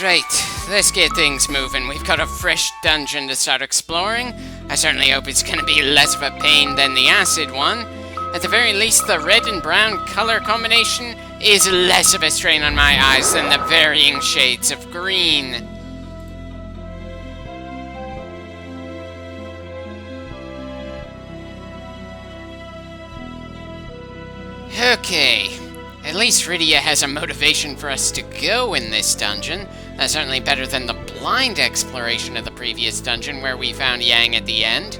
Right, let's get things moving. We've got a fresh dungeon to start exploring. I certainly hope it's going to be less of a pain than the acid one. At the very least, the red and brown color combination is less of a strain on my eyes than the varying shades of green. Okay, at least Rydia has a motivation for us to go in this dungeon. That's certainly better than the blind exploration of the previous dungeon where we found Yang at the end.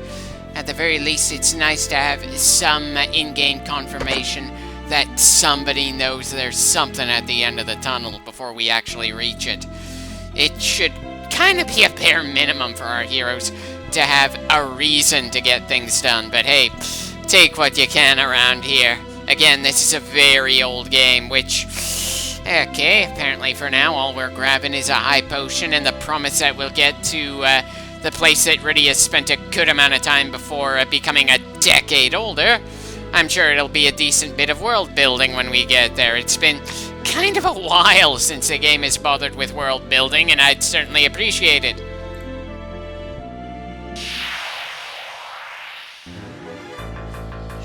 At the very least, it's nice to have some in-game confirmation that somebody knows there's something at the end of the tunnel before we actually reach it. It should kind of be a bare minimum for our heroes to have a reason to get things done, but hey, take what you can around here. Again, this is a very old game, which... Okay, apparently for now, all we're grabbing is a high potion and the promise that we'll get to the place that Rydia spent a good amount of time before becoming a decade older. I'm sure it'll be a decent bit of world building when we get there. It's been kind of a while since the game has bothered with world building, and I'd certainly appreciate it.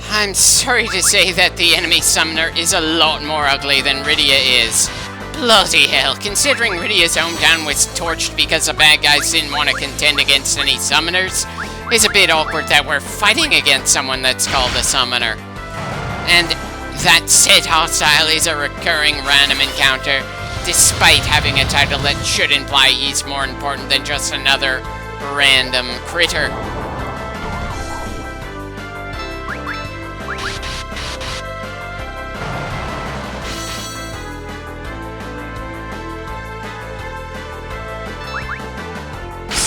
I'm sorry to say that the enemy summoner is a lot more ugly than Rydia is. Bloody hell, considering Rydia's hometown was torched because the bad guys didn't want to contend against any summoners, it's a bit awkward that we're fighting against someone that's called a summoner. And that said hostile is a recurring random encounter, despite having a title that should imply he's more important than just another random critter.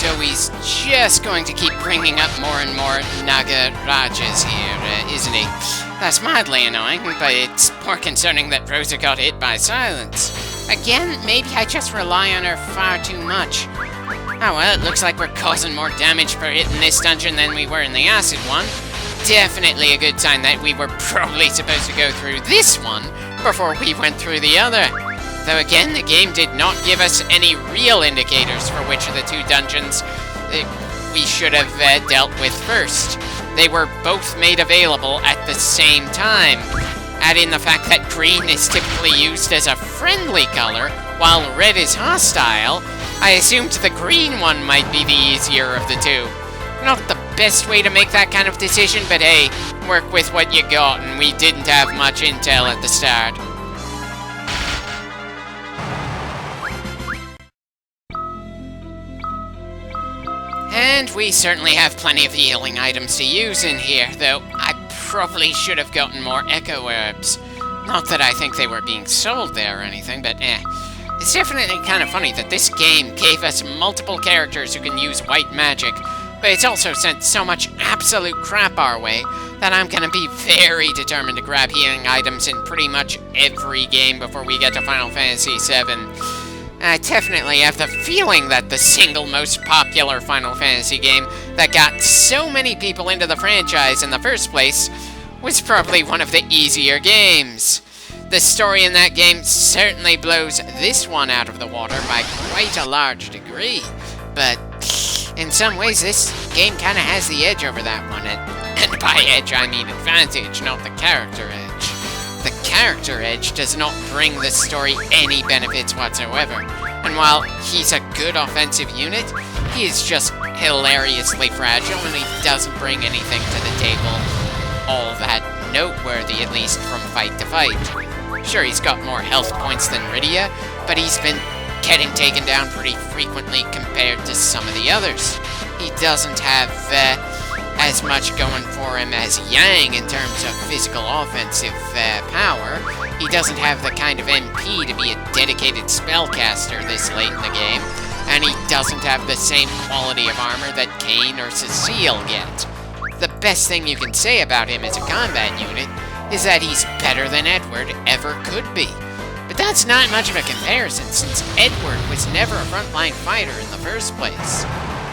So he's just going to keep bringing up more and more Nagarajas here, isn't he? That's mildly annoying, but it's more concerning that Rosa got hit by silence. Again, maybe I just rely on her far too much. Oh well, it looks like we're causing more damage per hit in this dungeon than we were in the acid one. Definitely a good sign that we were probably supposed to go through this one before we went through the other. Though again, the game did not give us any real indicators for which of the two dungeons we should have dealt with first. They were both made available at the same time. Add in the fact that green is typically used as a friendly color, while red is hostile, I assumed the green one might be the easier of the two. Not the best way to make that kind of decision, but hey, work with what you got, and we didn't have much intel at the start. And we certainly have plenty of healing items to use in here, though I probably should have gotten more echo herbs. Not that I think they were being sold there or anything, but It's definitely kind of funny that this game gave us multiple characters who can use white magic, but it's also sent so much absolute crap our way that I'm gonna be very determined to grab healing items in pretty much every game before we get to Final Fantasy VII. I definitely have the feeling that the single most popular Final Fantasy game that got so many people into the franchise in the first place was probably one of the easier games. The story in that game certainly blows this one out of the water by quite a large degree, but in some ways this game kind of has the edge over that one, and by edge I mean advantage, not the character edge. The character edge does not bring the story any benefits whatsoever, and while he's a good offensive unit, he is just hilariously fragile and he doesn't bring anything to the table all that noteworthy, at least from fight to fight. Sure, he's got more health points than Rydia, but he's been getting taken down pretty frequently compared to some of the others. He doesn't have as much going for him as Yang in terms of physical offensive power. He doesn't have the kind of MP to be a dedicated spellcaster this late in the game, and he doesn't have the same quality of armor that Kain or Cecile get. The best thing you can say about him as a combat unit is that he's better than Edward ever could be. But that's not much of a comparison, since Edward was never a frontline fighter in the first place.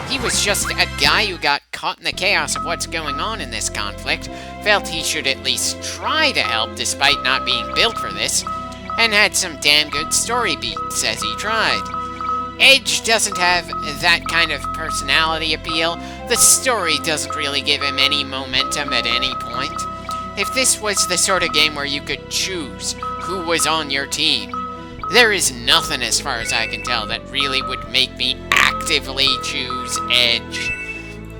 He was just a guy who got caught in the chaos of what's going on in this conflict, felt he should at least try to help despite not being built for this, and had some damn good story beats as he tried. Edge doesn't have that kind of personality appeal. The story doesn't really give him any momentum at any point. If this was the sort of game where you could choose who was on your team, there is nothing, as far as I can tell, that really would make me actively choose Edge.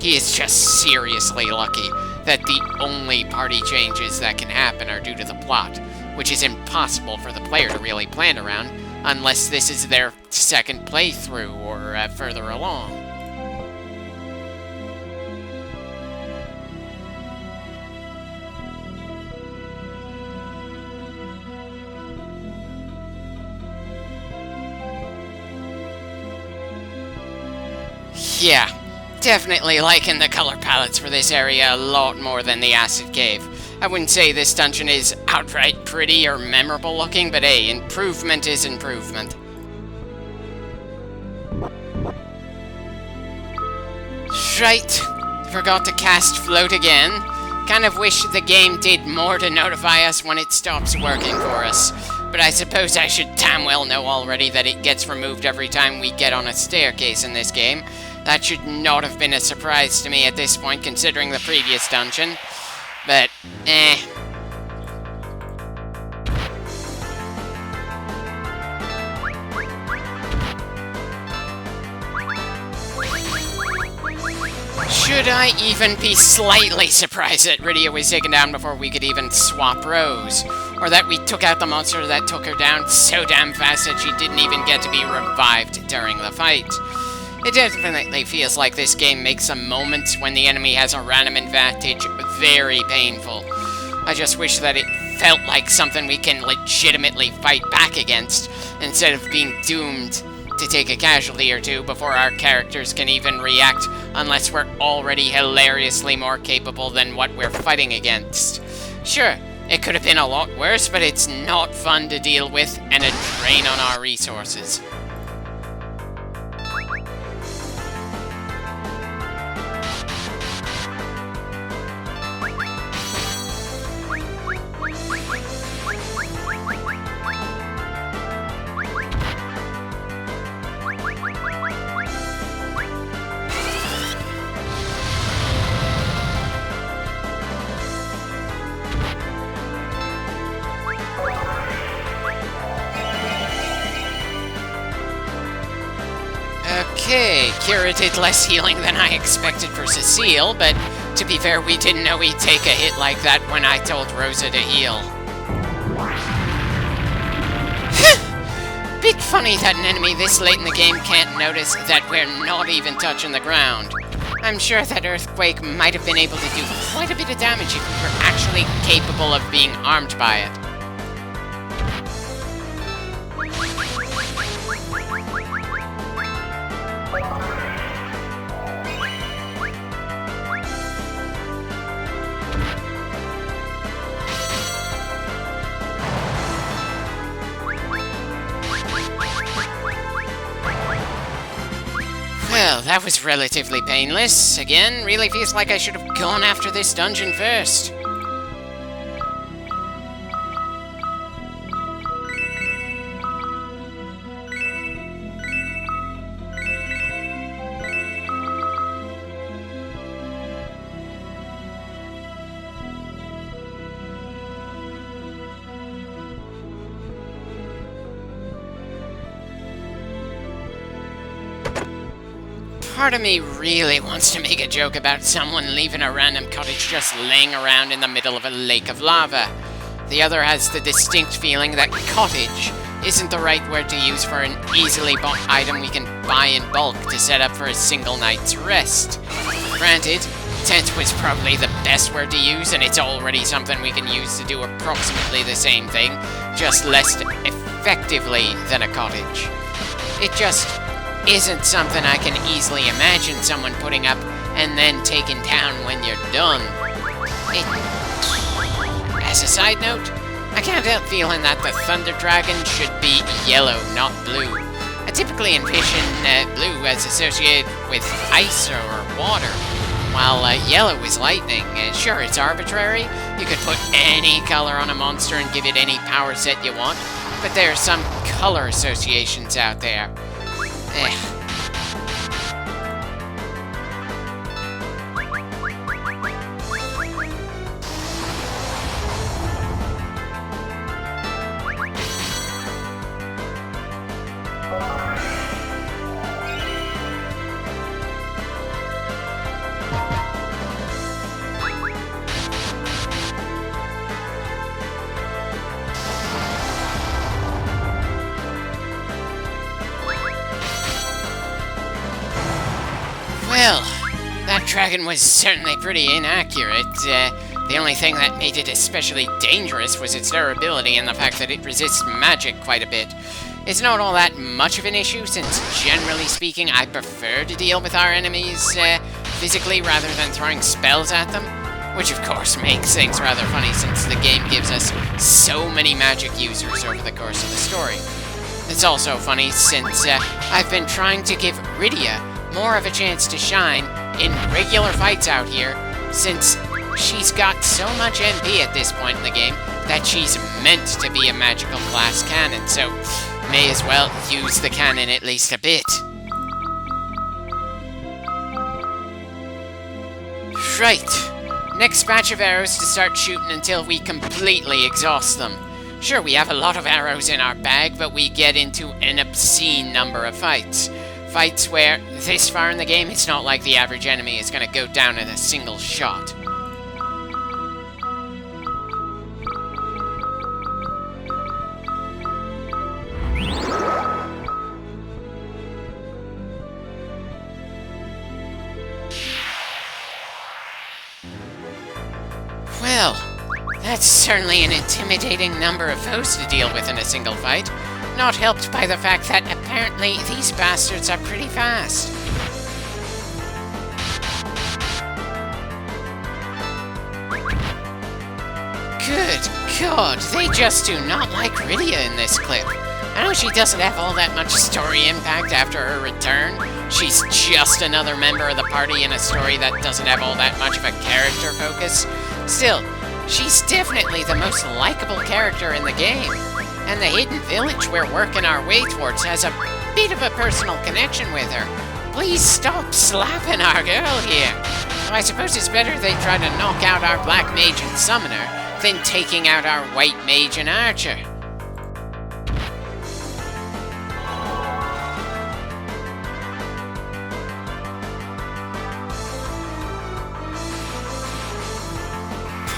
He is just seriously lucky that the only party changes that can happen are due to the plot, which is impossible for the player to really plan around unless this is their second playthrough or further along. Yeah, definitely liking the color palettes for this area a lot more than the Acid Cave. I wouldn't say this dungeon is outright pretty or memorable looking, but hey, improvement is improvement. Right, forgot to cast Float again. Kind of wish the game did more to notify us when it stops working for us. But I suppose I should damn well know already that it gets removed every time we get on a staircase in this game. That should not have been a surprise to me at this point, considering the previous dungeon. But, should I even be slightly surprised that Rydia was taken down before we could even swap rows? Or that we took out the monster that took her down so damn fast that she didn't even get to be revived during the fight? It definitely feels like this game makes some moments when the enemy has a random advantage very painful. I just wish that it felt like something we can legitimately fight back against, instead of being doomed to take a casualty or two before our characters can even react, unless we're already hilariously more capable than what we're fighting against. Sure, it could have been a lot worse, but it's not fun to deal with and a drain on our resources. Okay, Kira did less healing than I expected for Cecile, but to be fair, we didn't know he'd take a hit like that when I told Rosa to heal. Bit funny that an enemy this late in the game can't notice that we're not even touching the ground. I'm sure that Earthquake might have been able to do quite a bit of damage if we were actually capable of being armed by it. Well, that was relatively painless. Again, really feels like I should have gone after this dungeon first. Part of me really wants to make a joke about someone leaving a random cottage just laying around in the middle of a lake of lava. The other has the distinct feeling that cottage isn't the right word to use for an easily bought item we can buy in bulk to set up for a single night's rest. Granted, tent was probably the best word to use, and it's already something we can use to do approximately the same thing, just less effectively than a cottage. It just isn't something I can easily imagine someone putting up and then taking down when you're done. As a side note, I can't help feeling that the Thunder Dragon should be yellow, not blue. I typically envision blue as associated with ice or water, while yellow is lightning. Sure, it's arbitrary. You could put any color on a monster and give it any power set you want, but there are some color associations out there. Eh. Well, that dragon was certainly pretty inaccurate. The only thing that made it especially dangerous was its durability and the fact that it resists magic quite a bit. It's not all that much of an issue, since generally speaking, I prefer to deal with our enemies physically rather than throwing spells at them. Which of course makes things rather funny, since the game gives us so many magic users over the course of the story. It's also funny since I've been trying to give Rydia more of a chance to shine in regular fights out here, since she's got so much MP at this point in the game that she's meant to be a magical class cannon, so may as well use the cannon at least a bit. Right, next batch of arrows to start shooting until we completely exhaust them. Sure, we have a lot of arrows in our bag, but we get into an obscene number of fights. Fights where, this far in the game, it's not like the average enemy is going to go down in a single shot. Well, that's certainly an intimidating number of foes to deal with in a single fight. Not helped by the fact that apparently these bastards are pretty fast. Good God, they just do not like Rydia in this clip. I know she doesn't have all that much story impact after her return. She's just another member of the party in a story that doesn't have all that much of a character focus. Still, she's definitely the most likable character in the game. And the hidden village we're working our way towards has a bit of a personal connection with her. Please stop slapping our girl here. Well, I suppose it's better they try to knock out our black mage and summoner than taking out our white mage and archer.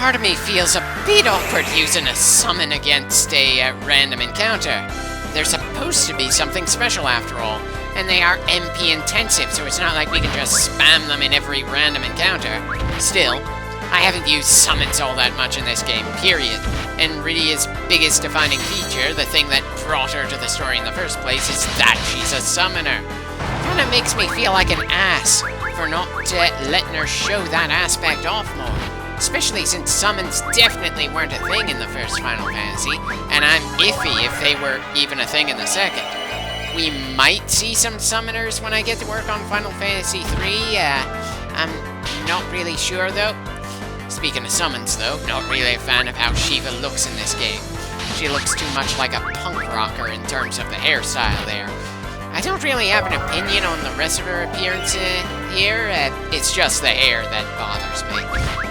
Part of me feels a bit awkward using a summon against a random encounter. They're supposed to be something special after all, and they are MP intensive, so it's not like we can just spam them in every random encounter. Still, I haven't used summons all that much in this game, period. And Rydia's biggest defining feature, the thing that brought her to the story in the first place, is that she's a summoner. Kinda makes me feel like an ass for not letting her show that aspect off more. Especially since summons definitely weren't a thing in the first Final Fantasy, and I'm iffy if they were even a thing in the second. We might see some summoners when I get to work on Final Fantasy III, I'm not really sure though. Speaking of summons though, not really a fan of how Shiva looks in this game. She looks too much like a punk rocker in terms of the hairstyle there. I don't really have an opinion on the rest of her appearance here, it's just the hair that bothers me.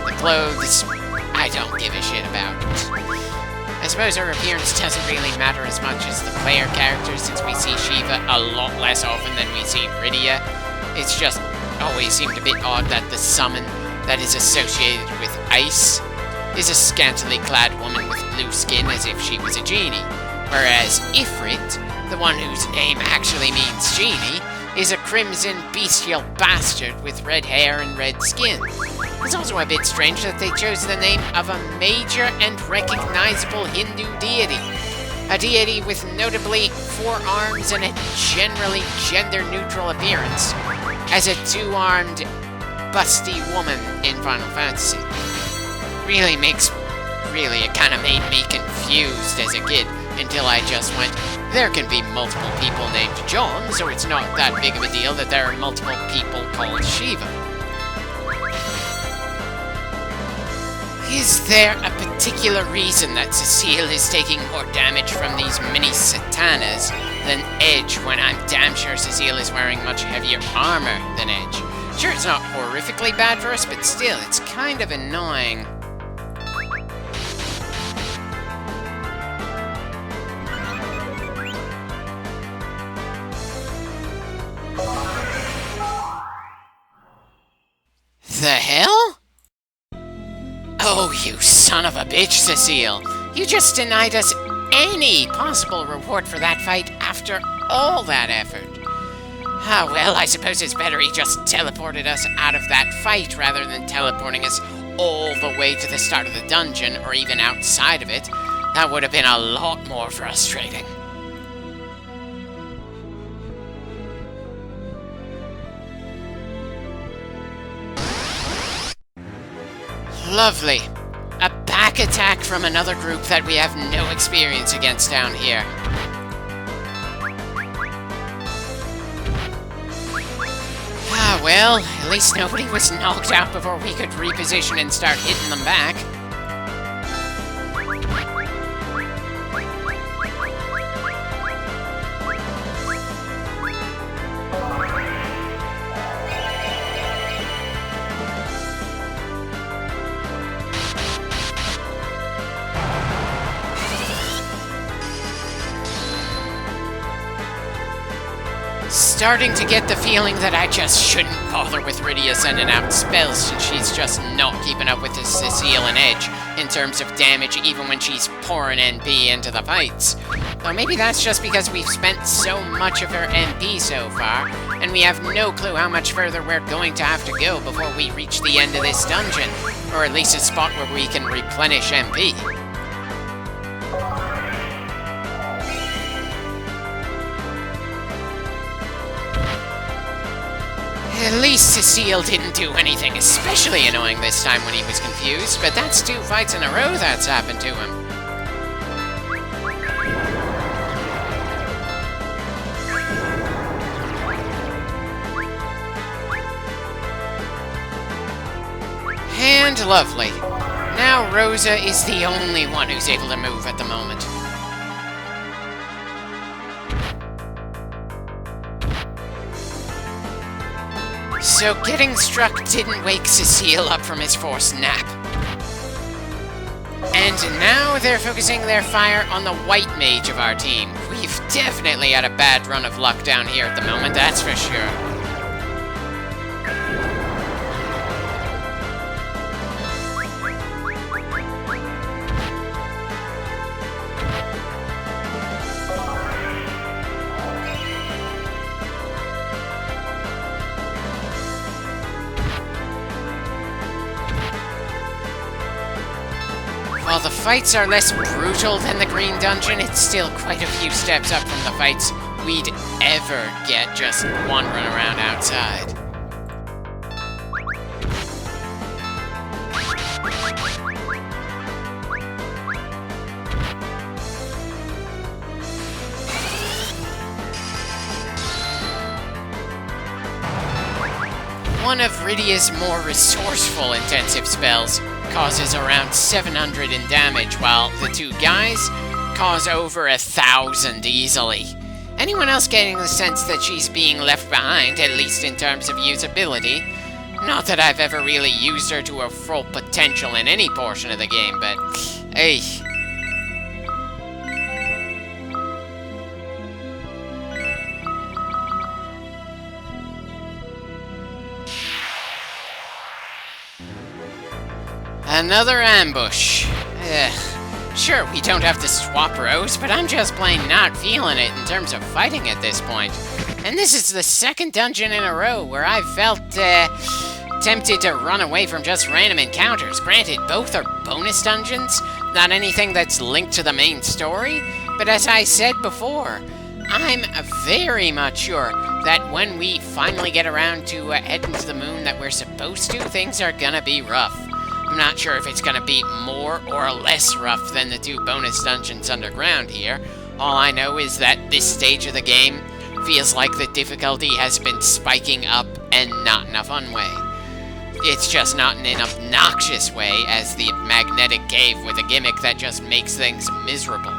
The clothes, I don't give a shit about. I suppose her appearance doesn't really matter as much as the player character, since we see Shiva a lot less often than we see Rydia. It's just always seemed a bit odd that the summon that is associated with ice is a scantily clad woman with blue skin as if she was a genie, whereas Ifrit, the one whose name actually means genie, is a crimson bestial bastard with red hair and red skin. It's also a bit strange that they chose the name of a major and recognizable Hindu deity. A deity with notably 4 arms and a generally gender-neutral appearance, as a 2-armed, busty woman in Final Fantasy. It kind of made me confused as a kid, until I just went, there can be multiple people named John, so it's not that big of a deal that there are multiple people called Shiva. Is there a particular reason that Cecile is taking more damage from these mini satanas than Edge when I'm damn sure Cecile is wearing much heavier armor than Edge. Sure, it's not horrifically bad for us, but still, it's kind of annoying. The hell? Oh, you son of a bitch, Cecile. You just denied us any possible reward for that fight after all that effort. Ah, well, I suppose it's better he just teleported us out of that fight rather than teleporting us all the way to the start of the dungeon or even outside of it. That would have been a lot more frustrating. Lovely. A back attack from another group that we have no experience against down here. Ah, well, at least nobody was knocked out before we could reposition and start hitting them back. Starting to get the feeling that I just shouldn't bother with Rydia sending out spells since she's just not keeping up with Cecile and Edge in terms of damage even when she's pouring NP into the fights. Or maybe that's just because we've spent so much of her NP so far, and we have no clue how much further we're going to have to go before we reach the end of this dungeon, or at least a spot where we can replenish NP. At least Cecile didn't do anything especially annoying this time when he was confused, but that's 2 fights in a row that's happened to him. And lovely. Now Rosa is the only one who's able to move at the moment. So getting struck didn't wake Cecile up from his forced nap. And now they're focusing their fire on the white mage of our team. We've definitely had a bad run of luck down here at the moment, that's for sure. While the fights are less brutal than the Green Dungeon, it's still quite a few steps up from the fights we'd ever get just wandering around outside. One of Rydia's more resourceful intensive spells causes around 700 in damage, while the 2 guys cause over 1,000 easily. Anyone else getting the sense that she's being left behind, at least in terms of usability? Not that I've ever really used her to her full potential in any portion of the game, but hey. Another ambush. Ugh. Sure, we don't have to swap rows, but I'm just plain not feeling it in terms of fighting at this point. And this is the 2nd dungeon in a row where I've felt, tempted to run away from just random encounters. Granted, both are bonus dungeons, not anything that's linked to the main story, but as I said before, I'm very much sure that when we finally get around to heading to the moon that we're supposed to, things are gonna be rough. I'm not sure if it's gonna be more or less rough than the 2 bonus dungeons underground here. All I know is that this stage of the game feels like the difficulty has been spiking up and not in a fun way. It's just not in an obnoxious way as the magnetic cave with a gimmick that just makes things miserable.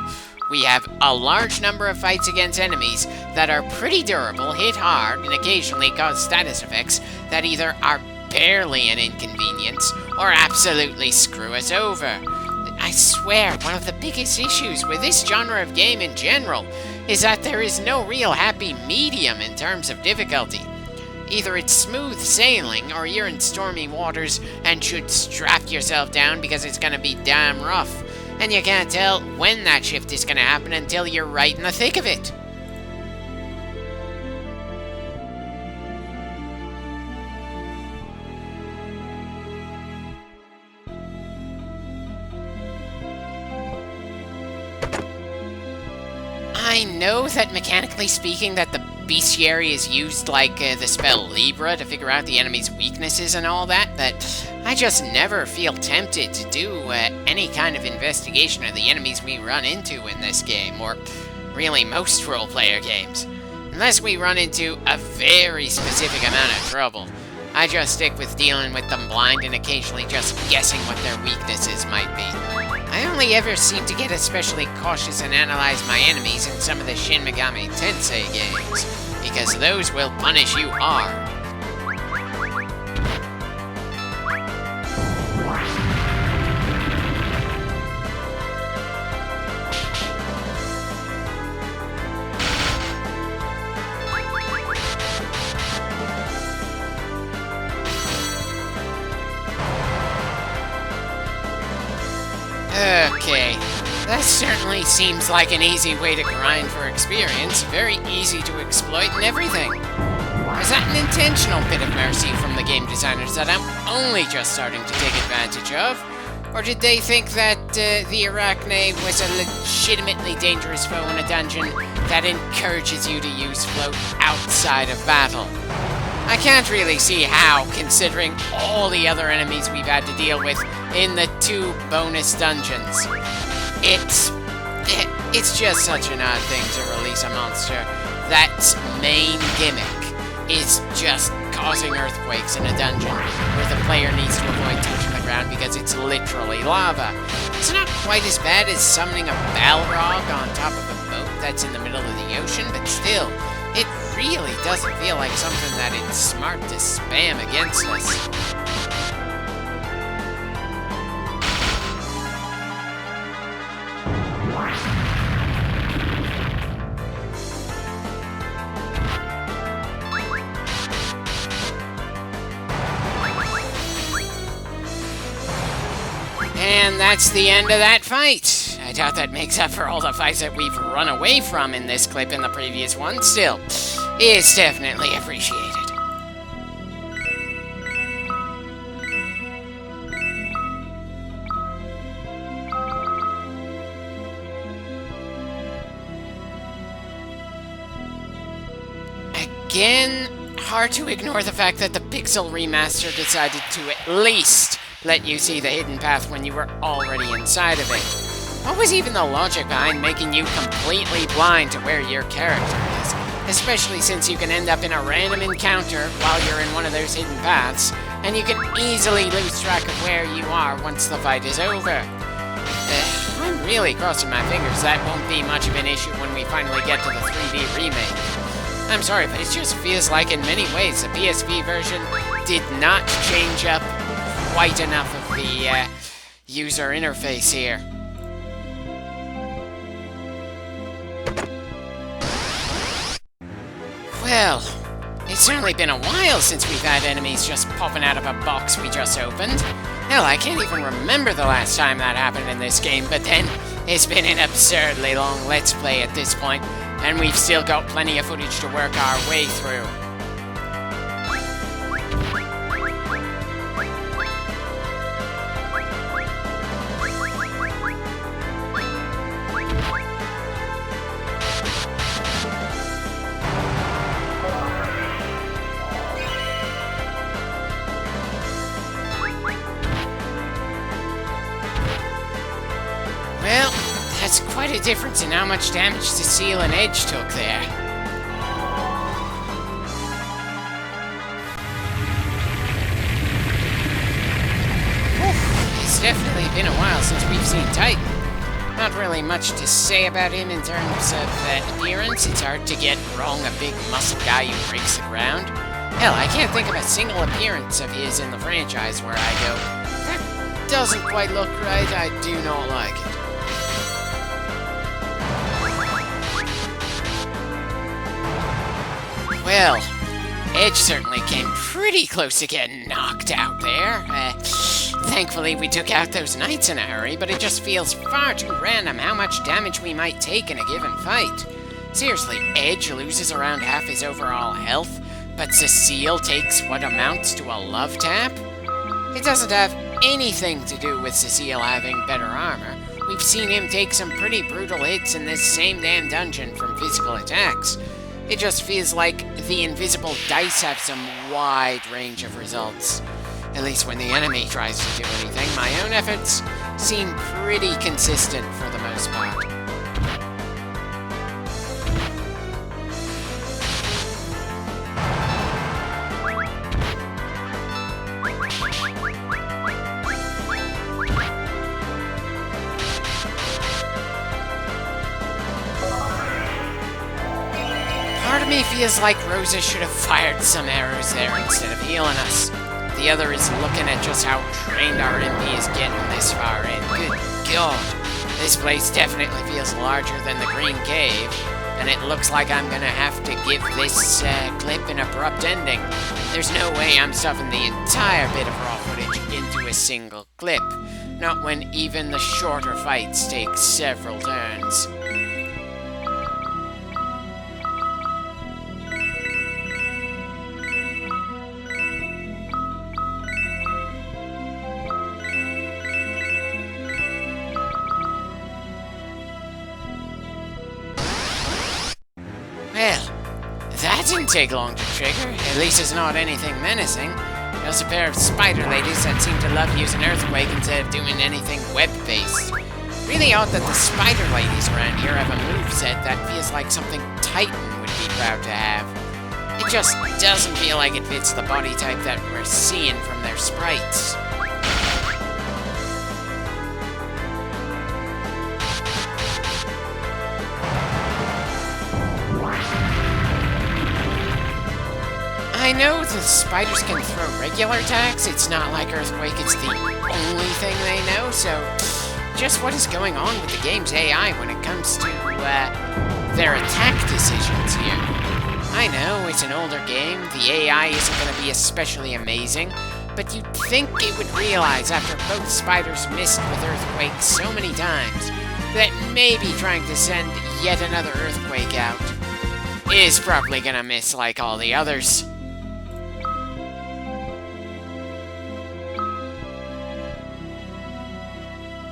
we have a large number of fights against enemies that are pretty durable, hit hard, and occasionally cause status effects that either are barely an inconvenience or absolutely screw us over. I swear, one of the biggest issues with this genre of game in general is that there is no real happy medium in terms of difficulty. Either it's smooth sailing, or you're in stormy waters and should strap yourself down because it's gonna be damn rough. And you can't tell when that shift is gonna happen until you're right in the thick of it. I know that mechanically speaking that the bestiary is used like the spell Libra to figure out the enemy's weaknesses and all that, but I just never feel tempted to do any kind of investigation of the enemies we run into in this game, or really most role-player games. Unless we run into a very specific amount of trouble, I just stick with dealing with them blind and occasionally just guessing what their weaknesses might be. I only ever seem to get especially cautious and analyze my enemies in some of the Shin Megami Tensei games, because those will punish you hard. Okay, that certainly seems like an easy way to grind for experience, very easy to exploit and everything. Is that an intentional bit of mercy from the game designers that I'm only just starting to take advantage of? Or did they think that the Arachne was a legitimately dangerous foe in a dungeon that encourages you to use float outside of battle? I can't really see how, considering all the other enemies we've had to deal with in the 2 bonus dungeons. It's just such an odd thing to release a monster that's main gimmick is just causing earthquakes in a dungeon where the player needs to avoid touching the ground because it's literally lava. It's not quite as bad as summoning a Balrog on top of a boat that's in the middle of the ocean, but still, it really doesn't feel like something that it's smart to spam against us. And that's the end of that fight. I doubt that makes up for all the fights that we've run away from in this clip and the previous one. Still, it's definitely appreciated. Again, hard to ignore the fact that the Pixel Remaster decided to at least let you see the hidden path when you were already inside of it. What was even the logic behind making you completely blind to where your character is? Especially since you can end up in a random encounter while you're in one of those hidden paths, and you can easily lose track of where you are once the fight is over. I'm really crossing my fingers that won't be much of an issue when we finally get to the 3D remake. I'm sorry, but it just feels like in many ways the PSP version did not change up quite enough of the user interface here. Well, it's certainly been a while since we've had enemies just popping out of a box we just opened. Hell, I can't even remember the last time that happened in this game, but then it's been an absurdly long Let's Play at this point, and we've still got plenty of footage to work our way through. Well, that's quite a difference in how much damage the Seal and Edge took there. Whew, it's definitely been a while since we've seen Titan. Not really much to say about him in terms of appearance. It's hard to get wrong a big muscle guy who breaks the ground. Hell, I can't think of a single appearance of his in the franchise where I go, that doesn't quite look right, I do not like it. Well, Edge certainly came pretty close to getting knocked out there. Thankfully, we took out those knights in a hurry, but it just feels far too random how much damage we might take in a given fight. Seriously, Edge loses around half his overall health, but Cecile takes what amounts to a love tap? It doesn't have anything to do with Cecile having better armor. We've seen him take some pretty brutal hits in this same damn dungeon from physical attacks. It just feels like the invisible dice have some wide range of results. At least when the enemy tries to do anything, my own efforts seem pretty consistent for the most part. Part of me feels like Rosa should have fired some arrows there instead of healing us. The other is looking at just how trained our MP is getting this far in. Good God. This place definitely feels larger than the Green Cave, and it looks like I'm gonna have to give this clip an abrupt ending. There's no way I'm stuffing the entire bit of raw footage into a single clip, not when even the shorter fights take several turns. Well, that didn't take long to trigger. At least it's not anything menacing. Just a pair of spider ladies that seem to love using Earthquake instead of doing anything web-based. Really odd that the spider ladies around here have a moveset that feels like something Titan would be proud to have. It just doesn't feel like it fits the body type that we're seeing from their sprites. I know the spiders can throw regular attacks. It's not like Earthquake, it's the only thing they know, so just what is going on with the game's AI when it comes to, their attack decisions here? I know, it's an older game, the AI isn't going to be especially amazing, but you'd think it would realize after both spiders missed with Earthquake so many times, that maybe trying to send yet another Earthquake out is probably gonna miss like all the others.